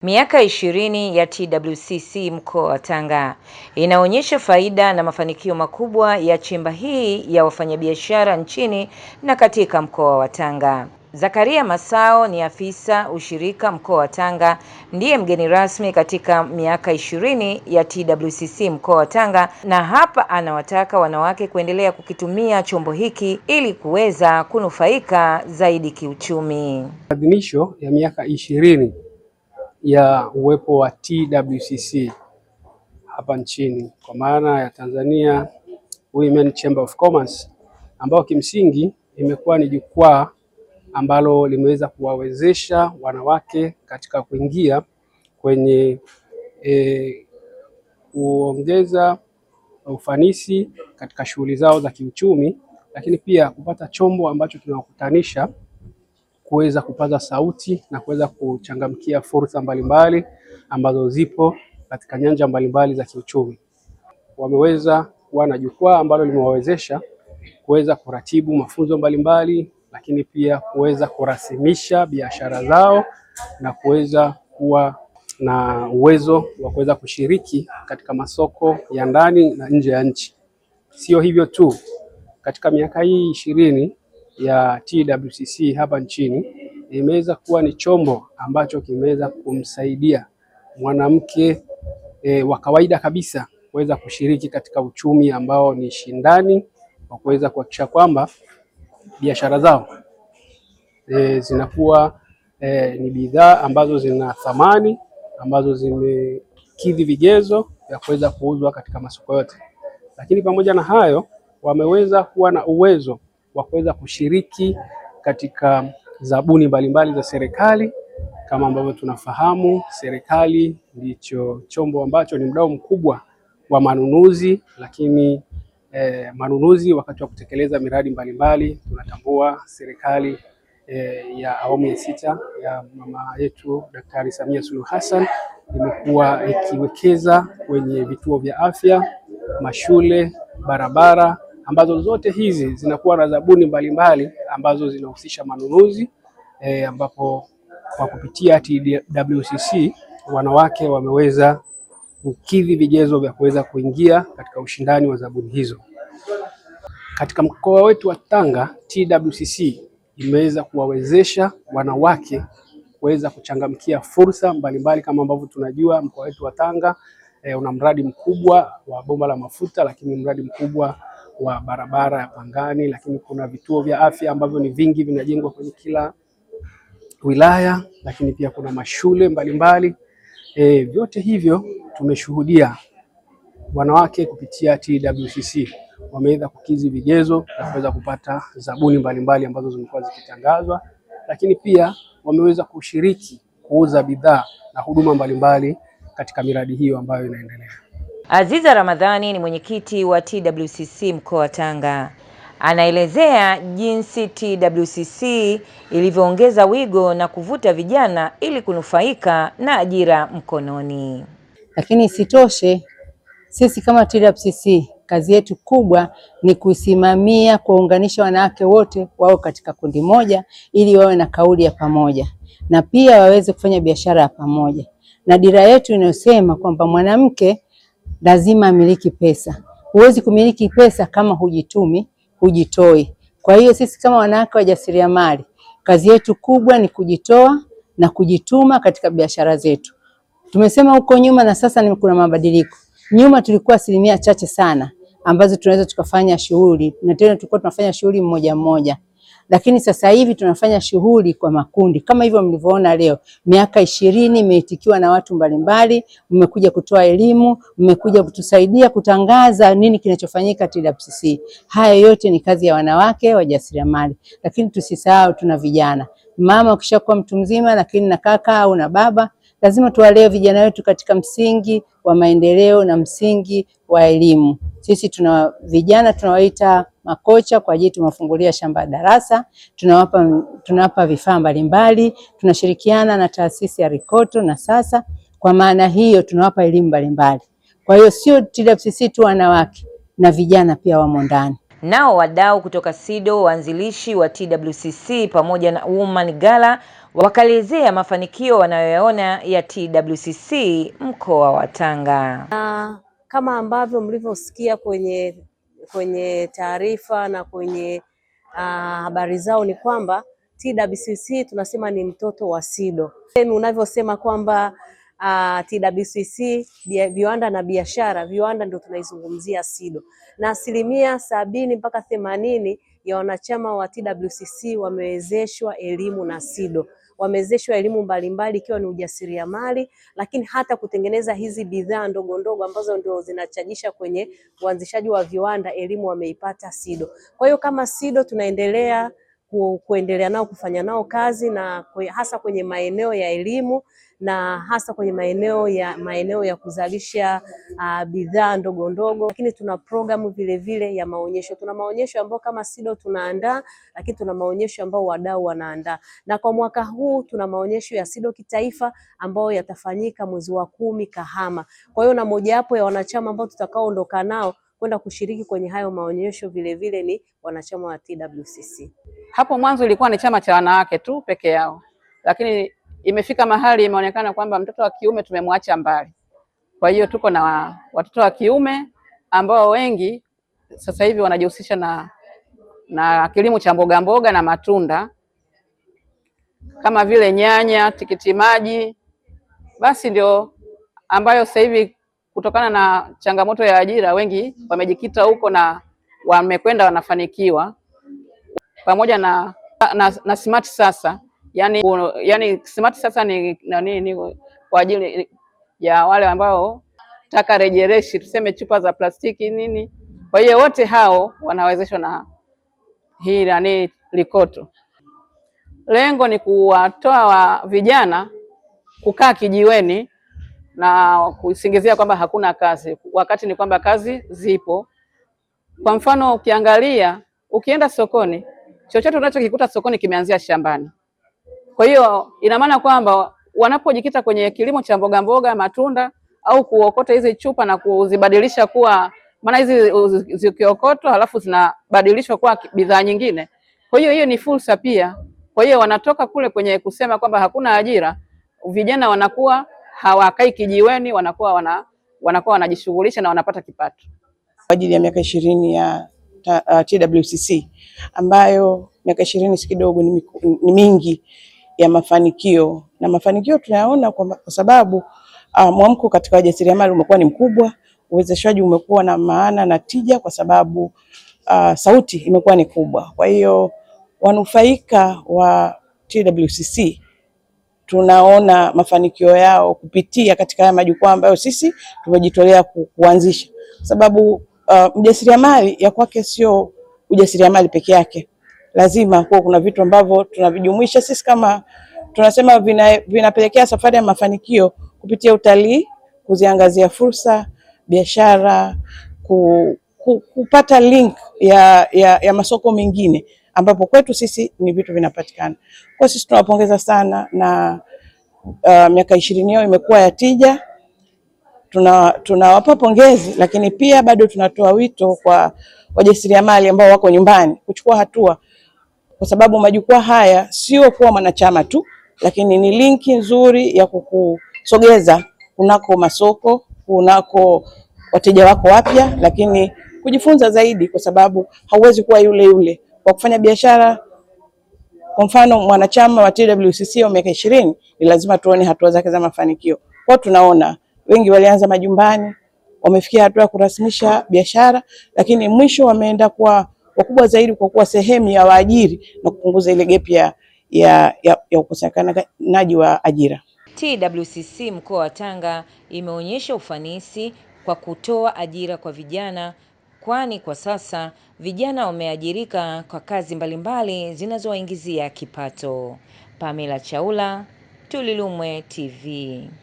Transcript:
Miaka 20 ya TWCC mkoa wa Tanga inaonyesha faida na mafanikio makubwa ya chemba hii ya wafanyabiashara nchini na katika mkoa wa Tanga. Zakaria Masao ni afisa ushirika mkoa wa Tanga, ndiye mgeni rasmi katika miaka 20 ya TWCC mkoa wa Tanga, na hapa anawataka wanawake kuendelea kukitumia chombo hiki ili kuweza kunufaika zaidi kiuchumi. Maadhimisho ya miaka 20 ya uwepo wa TWCC hapa nchini kwa maana ya Tanzania Women Chamber of Commerce, ambao kimsingi imekuwa ni jukwaa ambalo limeweza kuwawezesha wanawake katika kuingia kwenye kuongeza ufanisi katika shughuli zao za kiuchumi, lakini pia kupata chombo ambacho kinawakutanisha kuweza kupaza sauti na kuweza kuchangamkia fursa mbalimbali ambazo zipo katika nyanja mbalimbali za kiuchumi. Wameweza kuwa na jukwaa ambalo limewawezesha kuweza kuratibu mafunzo mbalimbali, lakini pia kuweza kurasimisha biashara zao na kuweza kuwa na uwezo wa kuweza kushiriki katika masoko ya ndani na nje ya nchi. Sio hivyo tu, katika miaka hii 20 ya TWCC hapa nchini imeweza kuwa ni chombo ambacho kimeweza kumsaidia mwanamke wa kawaida kabisa kuweza kushiriki katika uchumi ambao ni shindani, wa kuweza kuhakikisha kwamba biashara zao zinakuwa ni bidhaa ambazo zina thamani, ambazo zimekidhi vigezo vya kuweza kuuzwa katika masoko yote. Lakini pamoja na hayo, wameweza kuwa na uwezo wa kuweza kushiriki katika zabuni mbalimbali za serikali. Kama ambavyo tunafahamu, serikali ndicho chombo ambacho ni mdau mkubwa wa manunuzi, lakini manunuzi wakati wa kutekeleza miradi mbalimbali. Tunatambua serikali ya awamu ya 6 ya mama yetu Daktari Samia Suluhu Hassan imekuwa ikiwekeza kwenye vituo vya afya, mashule, barabara, ambazo zote hizi zinakuwa na zabuni mbalimbali ambazo zinahusisha manunuzi, ambapo kwa kupitia TWCC wanawake wameweza kukidhi vigezo vya kuweza kuingia katika ushindani wa zabuni hizo. Katika mkoa wetu wa Tanga, TWCC imeweza kuwawezesha wanawake kuweza kuchangamkia fursa mbalimbali. Kama ambavyo tunajua, mkoa wetu wa Tanga una mradi mkubwa wa bomba la mafuta, lakini mradi mkubwa wa barabara ya Pangani, lakini kuna vituo vya afya ambavyo ni vingi, vinajengwa kwenye kila wilaya, lakini pia kuna mashule mbalimbali. Vyote hivyo tumeshuhudia wanawake kupitia TWCC wameweza kukidhi vigezo na kuweza kupata zabuni mbalimbali ambazo zimekuwa zikitangazwa, lakini pia wameweza kushiriki kuuza bidhaa na huduma mbalimbali katika miradi hiyo ambayo inaendelea. Aziza Ramadhani ni mwenyekiti wa TWCC mkoa wa Tanga. Anaelezea jinsi TWCC ilivyoongeza wigo na kuvuta vijana ili kunufaika na ajira mkononi. Lakini isitoshe, sisi kama TWCC kazi yetu kubwa ni kusimamia kuunganisha wanawake wote wao katika kundi moja ili wawe na kauli ya pamoja na pia waweze kufanya biashara ya pamoja. Na dira yetu inayosema kwamba mwanamke lazima amiliki pesa. Huwezi kumiliki pesa kama hujitumi, hujitoi. Kwa hiyo sisi kama wanawake wajasiriamali, kazi yetu kubwa ni kujitoa na kujituma katika biashara zetu. Tumesema huko nyuma na sasa kuna mabadiliko. Nyuma tulikuwa asilimia chache sana ambazo tunaweza tukafanya shughuli, na tena tulikuwa tunafanya shughuli mmoja mmoja. Lakini sasa hivi tunafanya shughuli kwa makundi. Kama hivyo mlivyoona leo, miaka 20 imeitikiwa na watu mbalimbali, mmekuja kutoa elimu, mmekuja kutusaidia kutangaza nini kinachofanyika TWCC. Haya yote ni kazi ya wanawake wajasiriamali. Lakini tusisahau tuna vijana. Mama ukishakuwa mtu mzima, lakini na kaka au na baba, lazima tuwalee vijana wetu katika msingi wa maendeleo na msingi wa elimu. Sisi tuna vijana tunawaita makocha kwa ajili tumewafungulia shamba darasa, tunawapa vifaa mbalimbali, tunashirikiana na taasisi ya Rikoto na sasa kwa maana hiyo tunawapa elimu mbalimbali. Kwa hiyo sio TWCC tu wanawake na vijana pia wamo ndani. Nao wadau kutoka SIDO, waanzilishi wa TWCC pamoja na Women Gala wakaelezea mafanikio wanayoyaona ya TWCC mkoa wa Tanga. Kama ambavyo mlivyosikia kwenye taarifa na kwenye habari zao ni kwamba TWCC tunasema ni mtoto wa SIDO. Unavyosema kwamba TWCC viwanda na biashara, viwanda ndio tunaizungumzia SIDO, na 70% mpaka 80% ya wanachama wa TWCC wamewezeshwa elimu na SIDO. Wamewezeshwa elimu mbalimbali ikiwa ni ujasiriamali, lakini hata kutengeneza hizi bidhaa ndogo ndogo ambazo ndio zinachajisha kwenye uanzishaji wa viwanda, elimu wameipata SIDO. Kwa hiyo kama SIDO tunaendelea kuendelea nao kufanya nao kazi, na hasa kwenye maeneo ya elimu na hasa kwenye maeneo ya kuzalisha bidhaa ndogo ndogo, lakini tuna programu vile vile ya maonyesho. Tuna maonyesho ambayo kama SIDO tunaandaa, lakini tuna maonyesho ambayo wadau wanaandaa, na kwa mwaka huu tuna maonyesho ya SIDO kitaifa ambayo yatafanyika mwezi wa 10 Kahama. Kwa hiyo na mojawapo ya wanachama ambao tutakaoondoka nao kwenda kushiriki kwenye hayo maonyesho vile vile ni wanachama wa TWCC. Hapo mwanzo ilikuwa ni chama cha wanawake tu peke yao, lakini imefika mahali imeonekana kwamba mtoto wa kiume tumemwacha mbali. Kwa hiyo tuko na watoto wa kiume ambao wengi sasa hivi wanajihusisha na kilimo cha mboga mboga na matunda kama vile nyanya, tikiti maji. Basi ndio ambayo sasa hivi kutokana na changamoto ya ajira wengi wamejikita huko na wamekwenda wanafanikiwa, pamoja na smart sasa. Yani smart sasa ni kwa ajili ya wale ambao taka rejeleshi, tuseme chupa za plastiki nini. Kwa hiyo wote hao wanawezeshwa na hii Likoto. Lengo ni kuwatoa vijana kukaa kijiweni na kusingizia kwamba hakuna kazi, wakati ni kwamba kazi zipo. Kwa mfano ukienda sokoni, chochote unachokikuta sokoni kimeanzia shambani. Kwa hiyo ina maana kwamba wanapojikita kwenye kilimo cha mboga mboga, matunda, au kuokota hizi chupa na kuzibadilisha kuwa, maana hizi zikiokotwa halafu zinabadilishwa kuwa bidhaa nyingine. Kwa hiyo ni fursa pia. Kwa hiyo wanatoka kule kwenye kusema kwamba hakuna ajira, vijana wanakuwa hawakai kijiweni, wanakuwa wanajishughulisha na wanapata kipato. Kwa ajili ya miaka 20 ya TWCC ambayo miaka 20 si kidogo, ni mingi ya mafanikio, na mafanikio tunayaona kwa sababu mwamko katika wajasiriamali umekuwa ni mkubwa, uwezeshaji umekuwa na maana na tija kwa sababu sauti imekuwa ni kubwa. Kwa hiyo wanufaika wa TWCC tunaona mafanikio yao kupitia katika haya majukwaa ambayo sisi tumejitolea kuanzisha, sababu mjasiriamali ya kwake sio ujasiriamali peke yake, lazima kuwa kuna vitu ambavyo tunavijumuisha sisi, kama tunasema vinapelekea safari ya mafanikio kupitia utalii, kuziangazia fursa, biashara, kupata link ya masoko mengine ambapo kwetu sisi ni vitu vinapatikana. Kwa sisi tunawapongeza sana, na miaka 20 yao imekuwa ya tija. Tunawapa pongezi, lakini pia bado tunatoa wito kwa wajasiriamali ambao wako nyumbani kuchukua hatua, kwa sababu majukwaa haya sio kuwa mwanachama tu, lakini ni linki nzuri ya kukusogeza kunako masoko, kunako wateja wako wapya, lakini kujifunza zaidi, kwa sababu hauwezi kuwa yule kwa kufanya biashara. Kwa mfano mwanachama wa TWCC wa miaka 20 ni lazima tuone hatua zake za mafanikio. Kwa tunaona wengi walianza majumbani, wamefikia hatua ya kurasmisha biashara, lakini mwisho wameenda kwa wakubwa zaidi kwa kuwa sehemu ya waajiri na kupunguza ile gap ya ukosekanaji wa ajira. TWCC mkoa wa Tanga imeonyesha ufanisi kwa kutoa ajira kwa vijana, kwani kwa sasa vijana wameajirika kwa kazi mbalimbali zinazowaingizia kipato. Pamela Chaula, Tulilumwe TV.